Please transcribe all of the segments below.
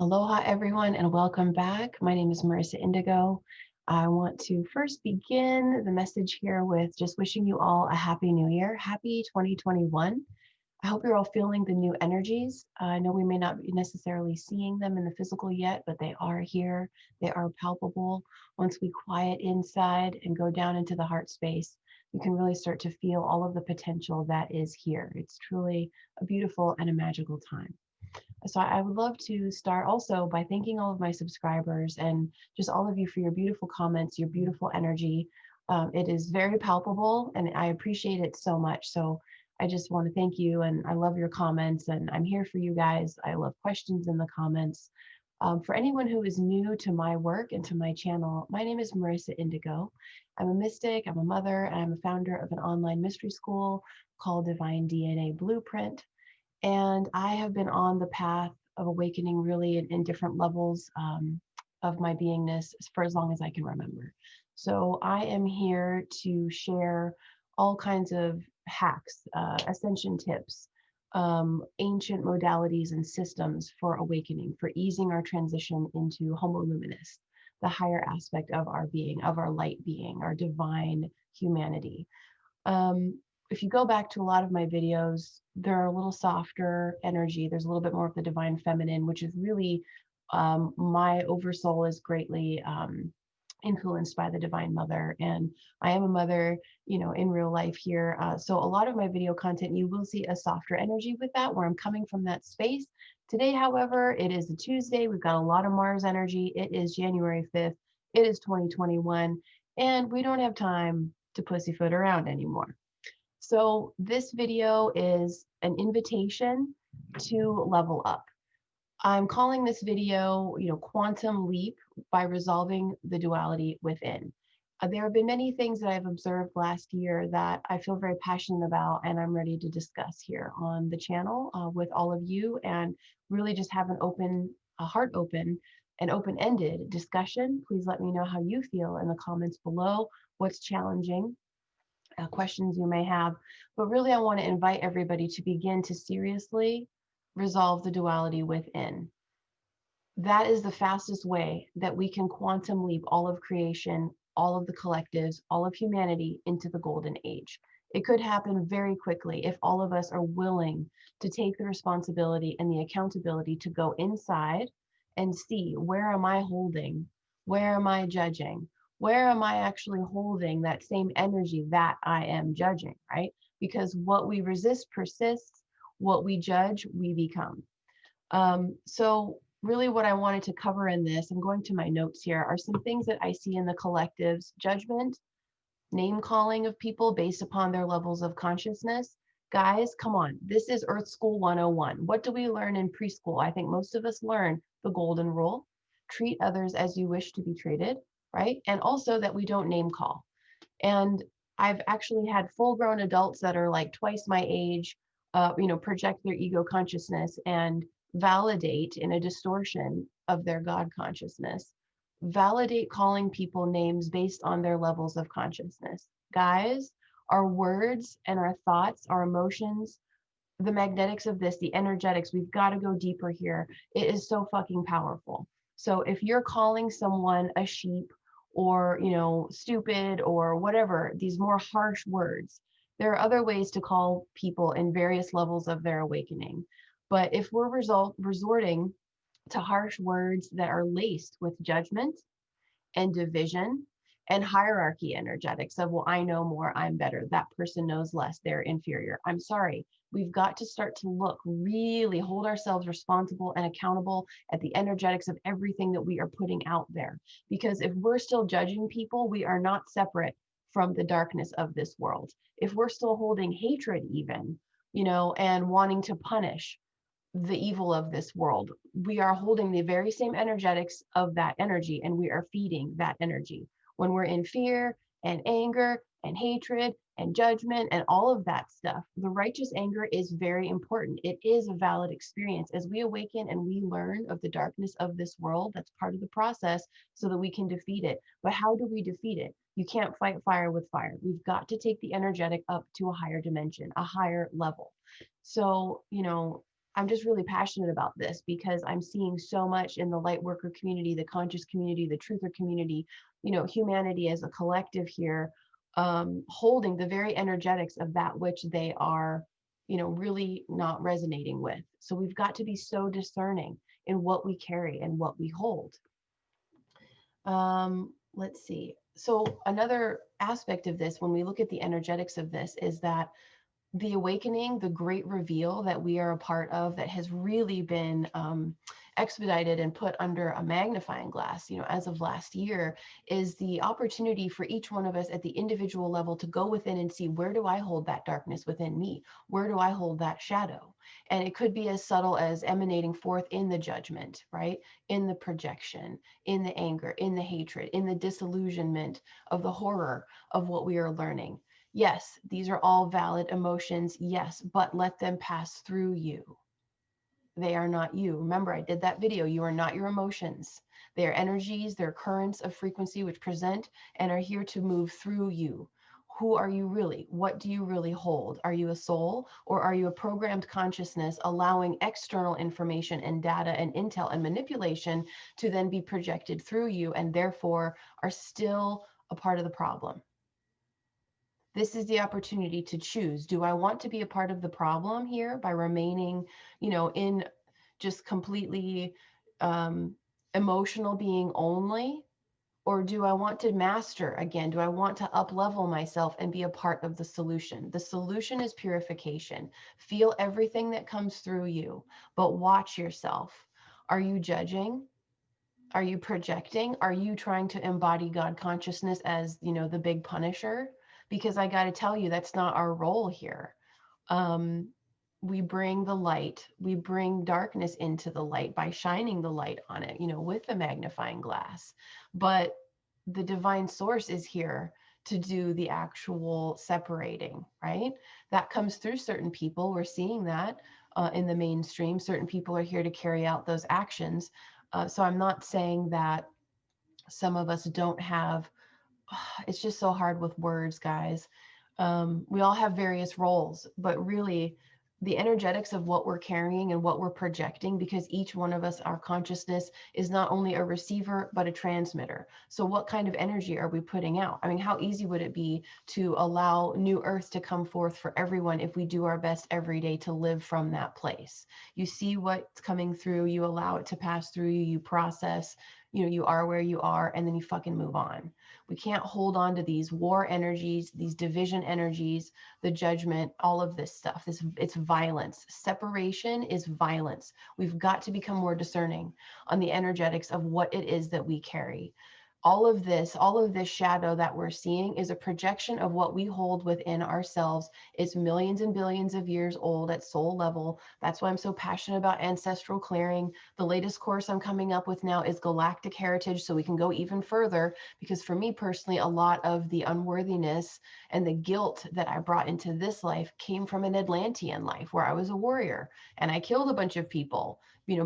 Aloha, everyone, and welcome back. My name is Marissa Indigo. I want to first begin the message here with just wishing you all a happy new year. Happy 2021. I hope you're all feeling the new energies. I know we may not be necessarily seeing them in the physical yet, but they are here. They are palpable. Once we quiet inside and go down into the heart space, you can really start to feel all of the potential that is here. It's truly a beautiful and a magical time. So I would love to start also by thanking all of my subscribers and just all of you for your beautiful comments, your beautiful energy. It is very palpable and I appreciate it so much. So I just want to thank you and I love your comments and I'm here for you guys. I love questions in the comments. For anyone who is new to my work and to my channel, my name is Marissa Indigo. I'm a mystic, I'm a mother, and I'm a founder of an online mystery school called Divine DNA Blueprint. And I have been on the path of awakening really in different levels of my beingness for as long as I can remember. So I am here to share all kinds of hacks, ascension tips, ancient modalities and systems for awakening, for easing our transition into Homo luminous, the higher aspect of our being, of our light being, our divine humanity. If you go back to a lot of my videos, they're a little softer energy. There's a little bit more of the divine feminine, which is really my oversoul is greatly influenced by the divine mother. And I am a mother, in real life here. So a lot of my video content, you will see a softer energy with that, where I'm coming from that space. Today, however, it is a Tuesday. We've got a lot of Mars energy. It is January 5th. It is 2021. And we don't have time to pussyfoot around anymore. So this video is an invitation to level up. I'm calling this video, Quantum Leap by Resolving the Duality Within. There have been many things that I've observed last year that I feel very passionate about, and I'm ready to discuss here on the channel with all of you, and really just have a heart open, and open-ended discussion. Please let me know how you feel in the comments below, what's challenging, questions you may have. But really, I want to invite everybody to begin to seriously resolve the duality within. That is the fastest way that we can quantum leap all of creation, all of the collectives, all of humanity into the golden age. It could happen very quickly if all of us are willing to take the responsibility and the accountability to go inside and see, where am I holding? Where am I judging? Where am I actually holding that same energy that I am judging, right? Because what we resist persists, what we judge, we become. So really what I wanted to cover in this, I'm going to my notes here, are some things that I see in the collective's judgment, name calling of people based upon their levels of consciousness. Guys, come on. This is Earth School 101. What do we learn in preschool? I think most of us learn the golden rule: treat others as you wish to be treated, right? And also that we don't name call. And I've actually had full-grown adults that are like twice my age, project their ego consciousness and validate in a distortion of their God consciousness, validate calling people names based on their levels of consciousness. Guys, our words and our thoughts, our emotions, the magnetics of this, the energetics, we've got to go deeper here. It is so fucking powerful. So if you're calling someone a sheep or, stupid or whatever, these more harsh words, there are other ways to call people in various levels of their awakening. But if we're resorting to harsh words that are laced with judgment and division and hierarchy energetics of, well, I know more, I'm better, that person knows less, they're inferior. I'm sorry. We've got to start to look, really hold ourselves responsible and accountable at the energetics of everything that we are putting out there. Because if we're still judging people, we are not separate from the darkness of this world. If we're still holding hatred even, and wanting to punish the evil of this world, we are holding the very same energetics of that energy, and we are feeding that energy. When we're in fear and anger and hatred and judgment and all of that stuff, the righteous anger is very important. It is a valid experience. As we awaken and we learn of the darkness of this world, that's part of the process so that we can defeat it. But how do we defeat it? You can't fight fire with fire. We've got to take the energetic up to a higher dimension, a higher level. So, I'm just really passionate about this because I'm seeing so much in the light worker community, the conscious community, the truther community, humanity as a collective here, holding the very energetics of that which they are, really not resonating with. So we've got to be so discerning in what we carry and what we hold. Let's see. So another aspect of this, when we look at the energetics of this, is that the awakening, the great reveal that we are a part of, that has really been expedited and put under a magnifying glass, as of last year, is the opportunity for each one of us at the individual level to go within and see, where do I hold that darkness within me? Where do I hold that shadow? And it could be as subtle as emanating forth in the judgment, right? In the projection, in the anger, in the hatred, in the disillusionment of the horror of what we are learning. Yes, these are all valid emotions. Yes, but let them pass through you. They are not you. Remember, I did that video. You are not your emotions. They are energies, they're currents of frequency which present and are here to move through you. Who are you really? What do you really hold? Are you a soul, or are you a programmed consciousness allowing external information and data and intel and manipulation to then be projected through you, and therefore are still a part of the problem? This is the opportunity to choose. Do I want to be a part of the problem here by remaining, in just completely emotional being only? Or do I want to master again? Do I want to up level myself and be a part of the solution? The solution is purification. Feel everything that comes through you, but watch yourself. Are you judging? Are you projecting? Are you trying to embody God consciousness as, the big punisher? Because I got to tell you, that's not our role here. Um, we bring the light, we bring darkness into the light by shining the light on it, with the magnifying glass. But the divine source is here to do the actual separating, right? That comes through certain people. We're seeing that in the mainstream. Certain people are here to carry out those actions. So I'm not saying that some of us don't have, it's just so hard with words, guys. We all have various roles, but really the energetics of what we're carrying and what we're projecting, because each one of us, our consciousness is not only a receiver, but a transmitter. So what kind of energy are we putting out? I mean, how easy would it be to allow new earth to come forth for everyone if we do our best every day to live from that place? You see what's coming through, you allow it to pass through you, you process, you are where you are, and then you fucking move on. We can't hold on to these war energies, these division energies, the judgment, all of this stuff. It's violence. Separation is violence. We've got to become more discerning on the energetics of what it is that we carry. All of this shadow that we're seeing is a projection of what we hold within ourselves. It's millions and billions of years old at soul level. That's why I'm so passionate about ancestral clearing. The latest course I'm coming up with now is Galactic Heritage, so we can go even further, because for me personally, a lot of the unworthiness and the guilt that I brought into this life came from an Atlantean life where I was a warrior and I killed a bunch of people,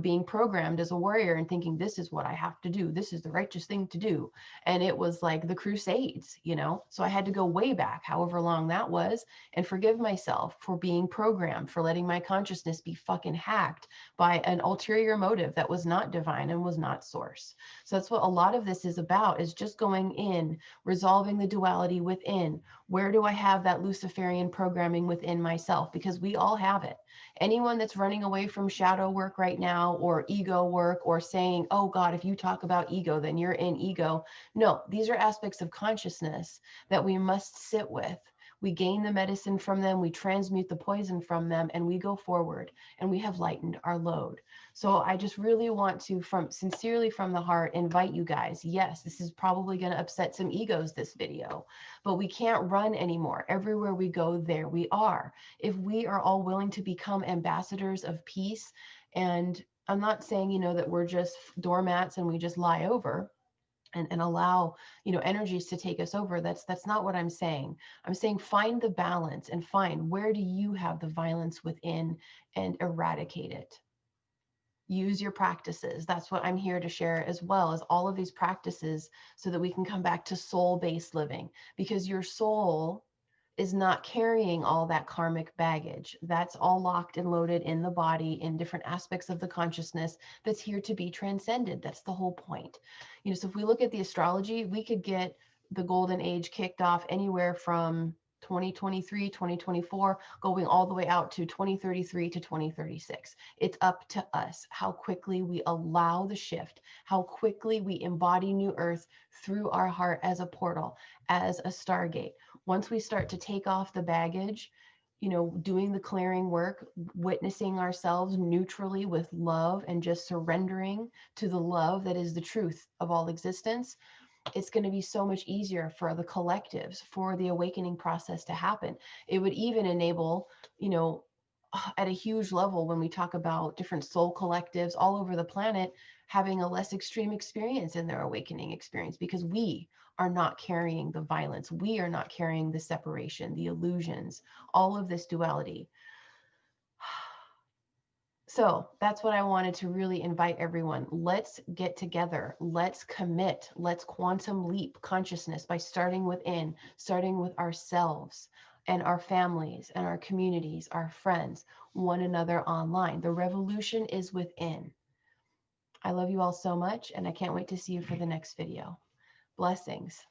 being programmed as a warrior and thinking, this is what I have to do. This is the righteous thing to do. And it was like the Crusades, so I had to go way back, however long that was, and forgive myself for being programmed, for letting my consciousness be fucking hacked by an ulterior motive that was not divine and was not source. So that's what a lot of this is about, is just going in, resolving the duality within. Where do I have that Luciferian programming within myself? Because we all have it. Anyone that's running away from shadow work right now, or ego work, or saying, oh God, if you talk about ego, then you're in ego. No, these are aspects of consciousness that we must sit with. We gain the medicine from them, we transmute the poison from them, and we go forward, and we have lightened our load. So I just really want to, sincerely from the heart, invite you guys. Yes, this is probably going to upset some egos, this video, but we can't run anymore. Everywhere we go, there we are. If we are all willing to become ambassadors of peace, and I'm not saying, that we're just doormats and we just lie over and allow, energies to take us over. That's not what I'm saying. I'm saying find the balance and find, where do you have the violence within, and eradicate it. Use your practices. That's what I'm here to share, as well as all of these practices, so that we can come back to soul-based living, because your soul is not carrying all that karmic baggage. That's all locked and loaded in the body in different aspects of the consciousness that's here to be transcended. That's the whole point. So if we look at the astrology, we could get the golden age kicked off anywhere from 2023, 2024, going all the way out to 2033 to 2036. It's up to us how quickly we allow the shift, how quickly we embody new earth through our heart as a portal, as a stargate. Once we start to take off the baggage, doing the clearing work, witnessing ourselves neutrally with love and just surrendering to the love that is the truth of all existence, it's going to be so much easier for the collectives, for the awakening process to happen. It would even enable, at a huge level, when we talk about different soul collectives all over the planet, having a less extreme experience in their awakening experience, because we are not carrying the violence. We are not carrying the separation, the illusions, all of this duality. So that's what I wanted to really invite everyone. Let's get together. Let's commit. Let's quantum leap consciousness by starting within, starting with ourselves and our families and our communities, our friends, one another online. The revolution is within. I love you all so much, and I can't wait to see you for the next video. Blessings.